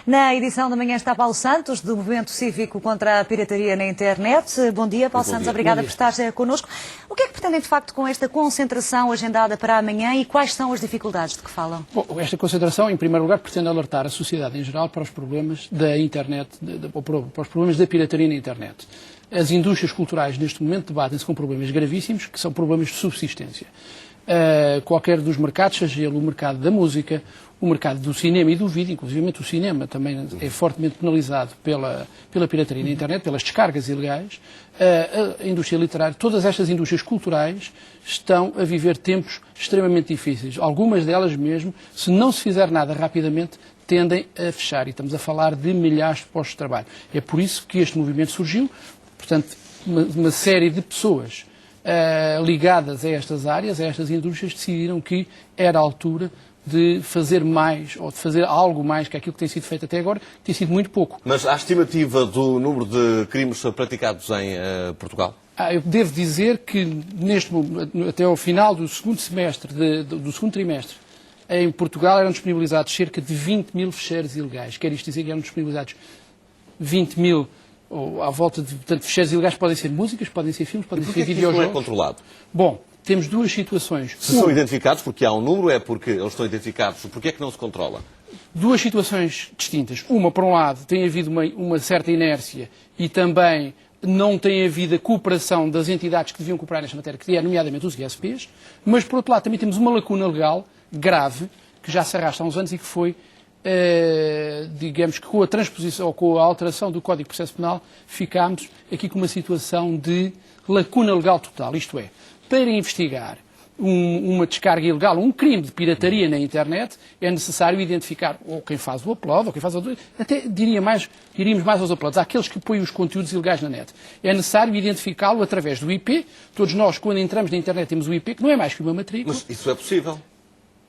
Na edição da manhã está Paulo Santos, do Movimento Cívico contra a Pirataria na Internet. Bom dia, Paulo Santos, obrigada por estar connosco. O que é que pretendem, de facto, com esta concentração agendada para amanhã e quais são as dificuldades de que falam? Bom, esta concentração, em primeiro lugar, pretende alertar a sociedade em geral para os problemas da internet, para os problemas da pirataria na internet. As indústrias culturais, neste momento, debatem-se com problemas gravíssimos, que são problemas de subsistência. Qualquer dos mercados, seja ele o mercado da música, o mercado do cinema e do vídeo, inclusive o cinema também é fortemente penalizado pela pirataria na internet, pelas descargas ilegais, a indústria literária, todas estas indústrias culturais estão a viver tempos extremamente difíceis. Algumas delas mesmo, se não se fizer nada rapidamente, tendem a fechar. E estamos a falar de milhares de postos de trabalho. É por isso que este movimento surgiu. Portanto, uma série de pessoas ligadas a estas áreas, a estas indústrias, decidiram que era a altura de fazer mais, ou de fazer algo mais que aquilo que tem sido feito até agora, tem sido muito pouco. Mas há estimativa do número de crimes praticados em Portugal? Eu devo dizer que até ao final do segundo semestre, do segundo trimestre, em Portugal eram disponibilizados cerca de 20 mil ficheiros ilegais. Quer isto dizer que eram disponibilizados 20 mil, ou à volta de, portanto, ficheiros ilegais podem ser músicas, podem ser filmes, podem ser videojogos. Isso não é controlado? Bom, temos duas situações. Se são identificados porque há um número, é porque eles estão identificados. Porquê é que não se controla? Duas situações distintas. Uma, por um lado, tem havido uma certa inércia e também não tem havido a cooperação das entidades que deviam cooperar nesta matéria, que é nomeadamente os ISPs, mas, por outro lado, também temos uma lacuna legal grave, que já se arrasta há uns anos e que foi, digamos que com a transposição ou com a alteração do Código de Processo Penal, ficámos aqui com uma situação de lacuna legal total, isto é, para investigar uma descarga ilegal, um crime de pirataria na internet, é necessário identificar ou quem faz o upload, ou quem faz o... Até iríamos mais aos uploads, àqueles que põem os conteúdos ilegais na net. É necessário identificá-lo através do IP. Todos nós, quando entramos na internet, temos o IP, que não é mais que uma matrícula. Mas isso é possível?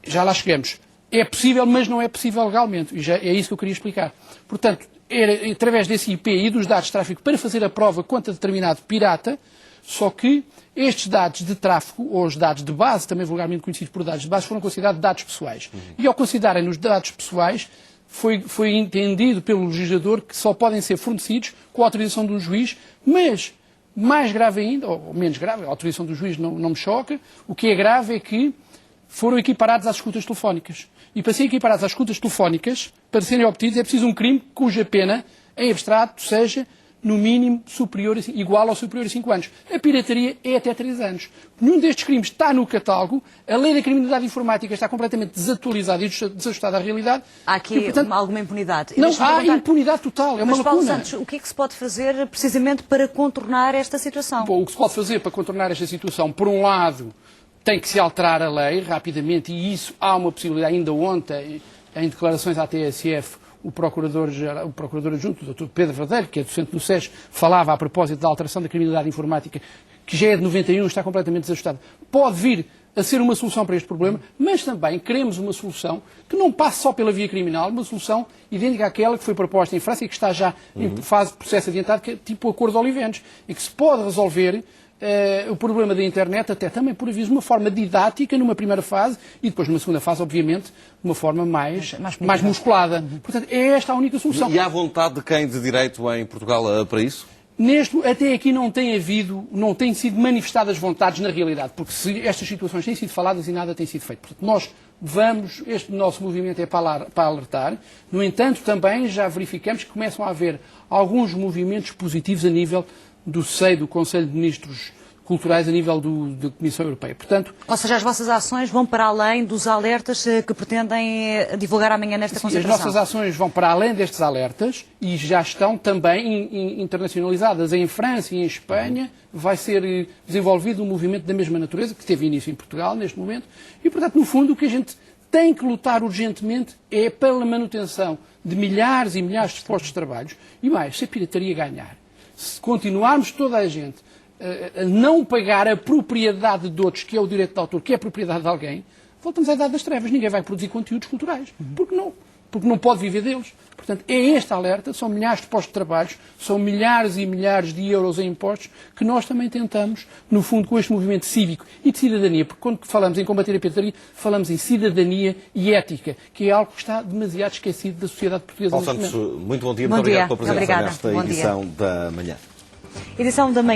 Já lá chegamos. É possível, mas não é possível legalmente. E já é isso que eu queria explicar. Portanto, era através desse IP e dos dados de tráfego para fazer a prova contra determinado pirata, só que estes dados de tráfego, ou os dados de base, também vulgarmente conhecidos por dados de base, foram considerados dados pessoais. E ao considerarem-nos dados pessoais, foi entendido pelo legislador que só podem ser fornecidos com a autorização de um juiz, mas, mais grave ainda, ou menos grave, a autorização do juiz não me choca, o que é grave é que foram equiparados às escutas telefónicas. E para serem equiparados às escutas telefónicas, para serem obtidos, é preciso um crime cuja pena, em abstrato, seja no mínimo igual ou superior a 5 anos. A pirataria é até 3 anos. Nenhum destes crimes está no catálogo, a lei da criminalidade informática está completamente desatualizada e desajustada à realidade. Há aqui e, portanto, alguma impunidade? Não, há impunidade total, é uma lacuna. Mas, Paulo Santos, o que é que se pode fazer precisamente para contornar esta situação? Bom, o que se pode fazer para contornar esta situação, por um lado, tem que se alterar a lei rapidamente, e isso há uma possibilidade. Ainda ontem, em declarações à TSF, o Procurador Adjunto, o Dr. Pedro Verdelho, que é docente do SES, falava a propósito da alteração da criminalidade informática, que já é de 91, está completamente desajustada. Pode vir a ser uma solução para este problema, mas também queremos uma solução que não passe só pela via criminal, uma solução idêntica àquela que foi proposta em França e que está já em fase de processo adiantado, que é tipo o Acordo de Oliveiras, e que se pode resolver o problema da internet, até também por aviso, de uma forma didática numa primeira fase e depois numa segunda fase, obviamente, de uma forma mais musculada. Portanto, é esta a única solução. E há vontade de quem de direito em Portugal para isso? Até aqui não têm sido manifestadas vontades na realidade, porque estas situações têm sido faladas e nada tem sido feito. Portanto, este nosso movimento é para alertar. No entanto, também já verificamos que começam a haver alguns movimentos positivos a nível do seio do Conselho de Ministros Culturais, a nível da Comissão Europeia. Portanto, ou seja, as vossas ações vão para além dos alertas que pretendem divulgar amanhã nesta concentração? As nossas ações vão para além destes alertas e já estão também internacionalizadas. Em França e em Espanha vai ser desenvolvido um movimento da mesma natureza, que teve início em Portugal neste momento. E, portanto, no fundo, o que a gente tem que lutar urgentemente é pela manutenção de milhares e milhares de postos de trabalho. E mais, se a pirataria ganhar, se continuarmos toda a gente a não pagar a propriedade de outros, que é o direito de autor, que é a propriedade de alguém, voltamos à idade das trevas. Ninguém vai produzir conteúdos culturais. Porque porque não pode viver deles. Portanto, é este alerta, são milhares de postos de trabalho, são milhares e milhares de euros em impostos que nós também tentamos, no fundo, com este movimento cívico e de cidadania, porque quando falamos em combater a pirataria, falamos em cidadania e ética, que é algo que está demasiado esquecido da sociedade portuguesa. Paulo Santos, muito bom dia, Bom muito dia. obrigado pela presença Obrigada. nesta Bom dia. edição da manhã. Edição da manhã.